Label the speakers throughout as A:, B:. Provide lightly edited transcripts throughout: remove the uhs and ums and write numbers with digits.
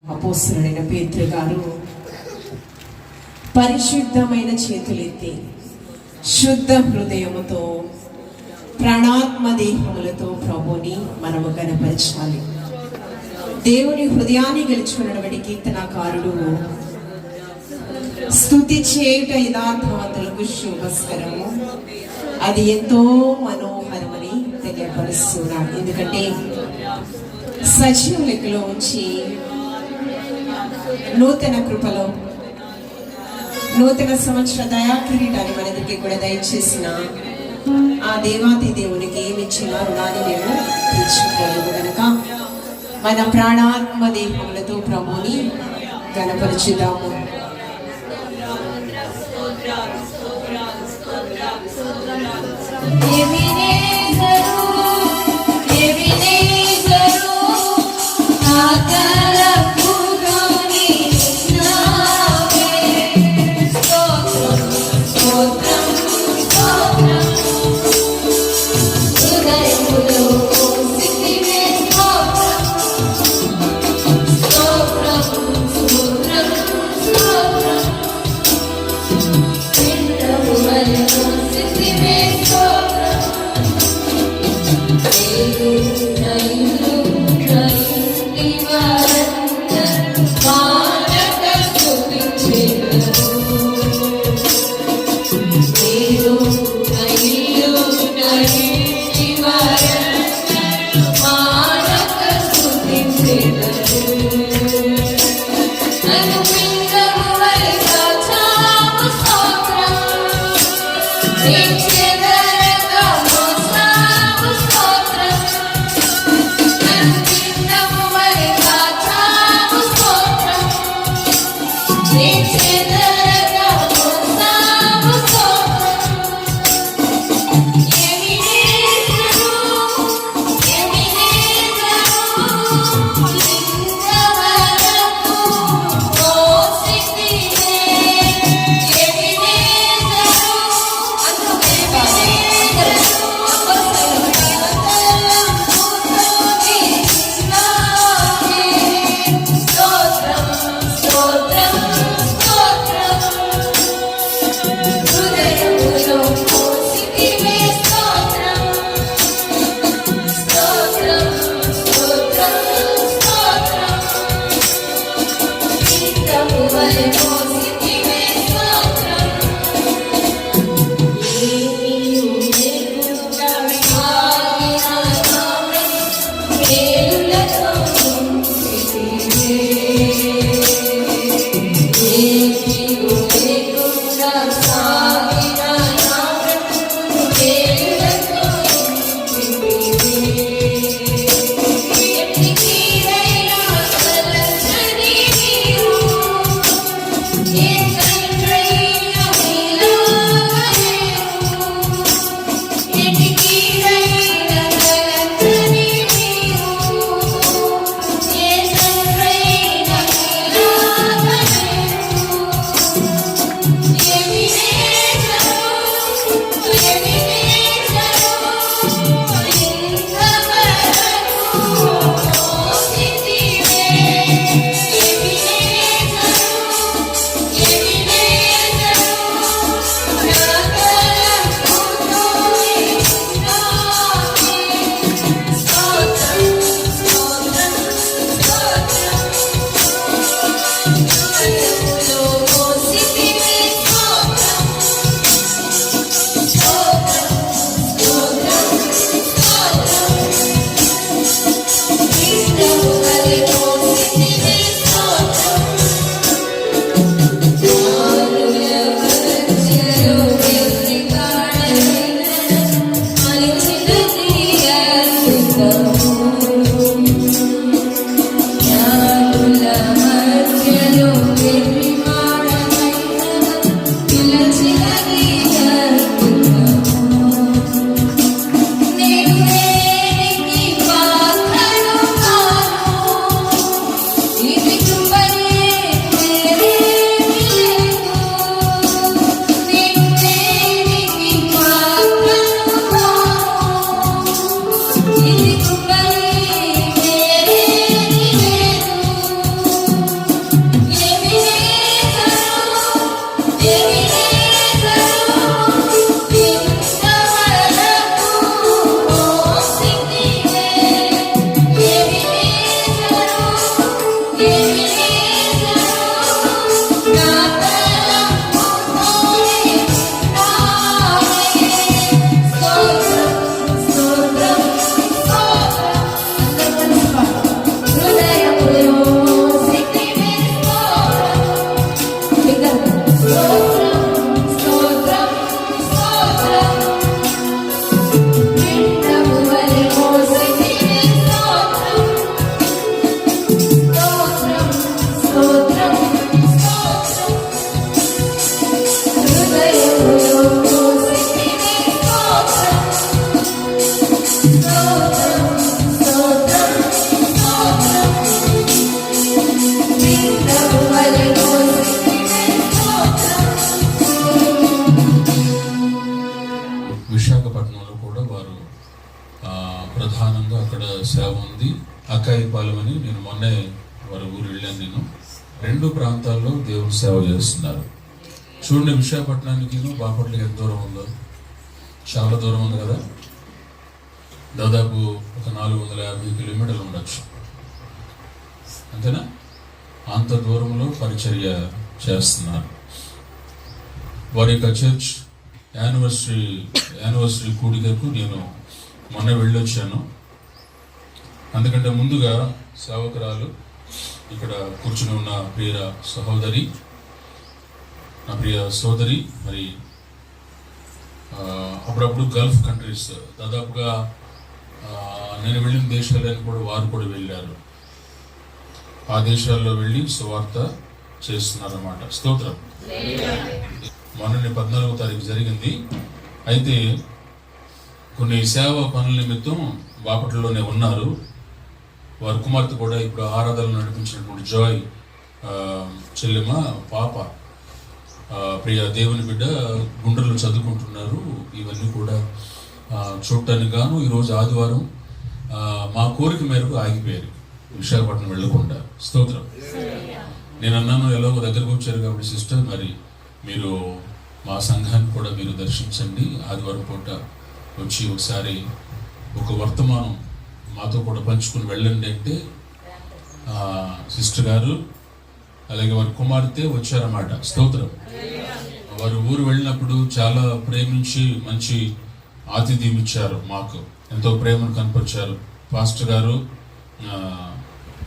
A: అపోస్తలుడైన పేతురు గారు పరిశుద్ధమైన చేతులెత్తి శుద్ధ హృదయముతో ప్రాణాత్మ దేహములతో ప్రభుని మనము కనపరచాలి. దేవుని హృదయాన్ని గెలుచుకున్నటువంటి కీర్తనకారుడు స్తుతి చేయుట యథార్థవంతులకు శుభస్కరము, అది ఎంతో మనోహరమని తెలియపరుస్తున్నాడు. ఎందుకంటే సజీవ లెక్కలో ఉంచి నూతన కృపలో నూతన సంవత్సర దయా కిరీటాన్ని మనకి కూడా దయచేసిన ఆ దేవాది దేవునికి ఏమిచ్చిన రుణాన్ని మేము తీర్చుకోలేదు కనుక మన ప్రాణాత్మ దేహములతో ప్రభుని గణపరచుదాము.
B: విశాఖపట్నంలో కూడా వారు ప్రధానంగా అక్కడ సేవ ఉంది. అక్కాయిపాలెం అని నేను మొన్నే వారి ఊరు వెళ్ళాను. నేను 2 ప్రాంతాల్లో దేవుని సేవ చేస్తున్నారు. చూడండి, విశాఖపట్నానికి బాపట్లకి ఎంత దూరం ఉందో, చాలా దూరం ఉంది కదా. దాదాపు ఒక 450 కిలోమీటర్లు ఉండొచ్చు, అంతేనా? అంత దూరంలో పరిచర్య చేస్తున్నారు. వారి యొక్క చర్చ్ యానివర్సరీ కూడికకు నేను మొన్న వెళ్ళొచ్చాను. అందుకంటే ముందుగా సేవకురాలు ఇక్కడ కూర్చుని ఉన్న ప్రియ సహోదరి, నా ప్రియ సోదరి, మరి అప్పుడప్పుడు గల్ఫ్ కంట్రీస్, దాదాపుగా నేను వెళ్ళిన దేశాలను కూడా వారు కూడా వెళ్ళారు. ఆ దేశాల్లో వెళ్ళి సువార్త చేస్తున్నారన్నమాట. స్తోత్రం. మొన్న 14వ తారీఖు జరిగింది. అయితే కొన్ని సేవా పనుల నిమిత్తం బాపట్లలోనే ఉన్నారు. వారి కుమార్తె కూడా ఇప్పుడు ఆరాధనలు నడిపించినటువంటి జాయ్ చెల్లెమ్మ పాప, ప్రియ దేవుని బిడ్డ గుండ్రలో చదువుకుంటున్నారు. ఇవన్నీ కూడా చూడటానికి గాను ఈరోజు ఆదివారం మా కోరిక మేరకు ఆగిపోయారు, విశాఖపట్నం వెళ్ళకుండా. స్తోత్రం. నేను అన్నాను, ఎలాగో దగ్గరకు వచ్చారు కాబట్టి సిస్టర్, మరి మీరు మా సంఘాన్ని కూడా మీరు దర్శించండి, ఆదివారం పూట వచ్చి ఒకసారి ఒక వర్తమానం మాతో కూడా పంచుకుని వెళ్ళండి అంటే సిస్టర్ గారు అలాగే వారి కుమార్తె వచ్చారన్నమాట. స్తోత్రం. వారి ఊరు వెళ్ళినప్పుడు చాలా ప్రేమించి మంచి ఆతిథ్యం ఇచ్చారు, మాకు ఎంతో ప్రేమను కనపరిచారు. పాస్టర్ గారు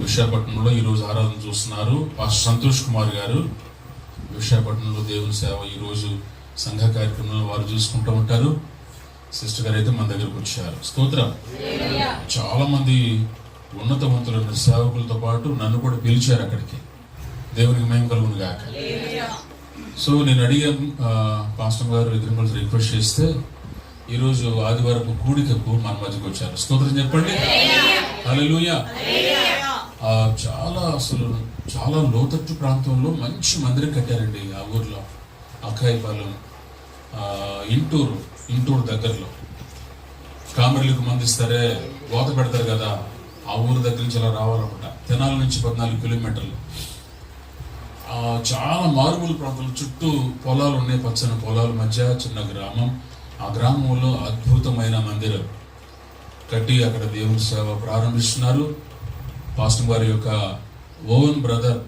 B: విశాఖపట్నంలో ఈరోజు ఆరాధన చూస్తున్నారు. పాస్టర్ సంతోష్ కుమార్ గారు విశాఖపట్నంలో దేవుని సేవ ఈరోజు సంఘ కార్యక్రమంలో వారు చూసుకుంటూ ఉంటారు. సిస్టర్ గారు అయితే మన దగ్గరకు వచ్చారు. స్తోత్రం. చాలా మంది ఉన్నతవంతులైన సేవకులతో పాటు నన్ను కూడా పిలిచారు అక్కడికి. దేవునికి మహిమ కలుగును గాక. సో నేను అడిగాను, పాస్టర్ గారు ఇద్దరు రిక్వెస్ట్ చేస్తే ఈరోజు ఆదివారపు కూడికకు మన మధ్యకు వచ్చారు. స్తోత్రం చెప్పండి. హల్లెలూయా. చాలా లోతట్టు ప్రాంతంలో మంచి మందిరం కట్టారండి ఆ ఊర్లో. అక్కాయిపాలెం, ఇంటూరు దగ్గరలో కామర్లకు మందిస్తారే, కోత పెడతారు కదా, ఆ ఊరు దగ్గర నుంచి అలా రావాలన్నమాట. తెనాలి నుంచి 14 కిలోమీటర్లు. చాలా మారుమూల ప్రాంతాలు, చుట్టూ పొలాలు ఉన్నాయి, పచ్చని పొలాల మధ్య చిన్న గ్రామం. ఆ గ్రామంలో అద్భుతమైన మందిరం కట్టి అక్కడ దేవుని సేవ ప్రారంభిస్తున్నారు. పాస్టర్ గారి యొక్క ఓవెన్ బ్రదర్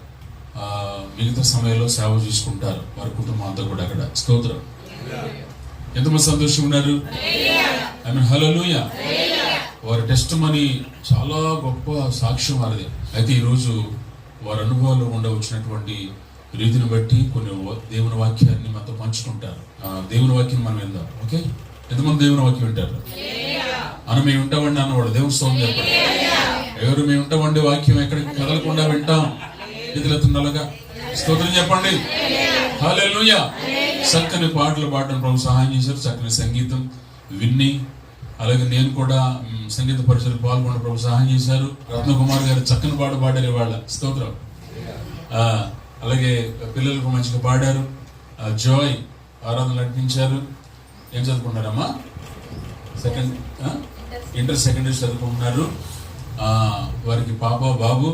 B: మిగతా సమయంలో సేవ చేసుకుంటారు, వారి కుటుంబం అంతా కూడా అక్కడ. స్తోత్రం. ఎంతమంది సంతోషంగా ఉన్నారు? ఐ మీన్ హల్లెలూయా. వారి టెస్ట్ మనీ చాలా గొప్ప సాక్ష్యం వారిది. అయితే ఈరోజు వారి అనుభవాల్లో వచ్చినటువంటి రీతిని బట్టి కొన్ని దేవుని వాక్యాన్ని మనతో పంచుకుంటారు. దేవుని వాక్యం మనం విందాం. ఓకే, ఎంతమంది దేవుని వాక్యం వింటారు? మనం మేము వింటామండి అన్నవాడు దేవుని స్తోత్రం చెప్పండి. ఎవరు మేము వింటామండి వాక్యం ఎక్కడికి కదలకుండా వింటాం, ఇదిలతుండగా. స్తోత్రం చెప్పండి. హల్లెలూయా. చక్కని పాటలు పాడడం ప్రభు సహాయం చేశారు, చక్కని సంగీతం విన్ని, అలాగే నేను కూడా సంగీత పరిచయలు పాల్గొన్న ప్రభు సహాయం చేశారు. రత్నకుమార్ గారు చక్కని పాట పాడారు ఇవాళ. స్తోత్రం. అలాగే పిల్లలకు మంచిగా పాడారు. జాయ్ ఆరాధన నడిపించారు. ఏం చదువుకుంటారమ్మా? ఇంటర్ సెకండరీ చదువుకుంటున్నారు. వారికి పాప బాబు,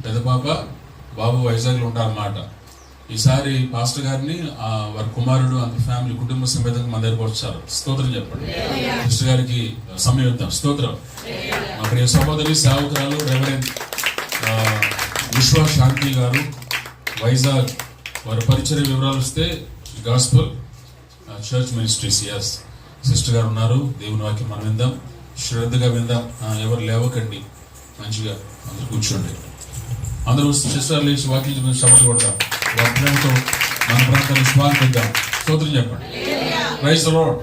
B: పెద్ద పాప బాబు వైజాగ్లో ఉంటారన్నమాట. ఈసారి పాస్టర్ గారిని వారి కుమారుడు అంత ఫ్యామిలీ కుటుంబ సమేతంగా మన దగ్గరకు వచ్చారు. స్తోత్రం చెప్పండి. సిస్టర్ గారికి సమయం ఇద్దాం. స్తోత్రం. మా ప్రియ సహోదరి సేవకురాలు రెవరెండ్ విశ్వశాంతి గారు, వైజాగ్, వారి పరిచయ వివరాలు ఇస్తే gospel church ministries. Yes, sister గారు ఉన్నారు. దేవుని వాక్యం మనం విందాం, శ్రద్ధగా విందాం. ఎవరు లేవకండి, మంచిగా అందరు కూర్చోండి. అందరూ సిస్టర్ లేచి వాక్యం శపథ కొడతాం. వారి ప్రేమతో మన ప్రాంతాన్ని స్వాగతిద్దాం. స్తోత్రం చెప్పండి. Praise the lord.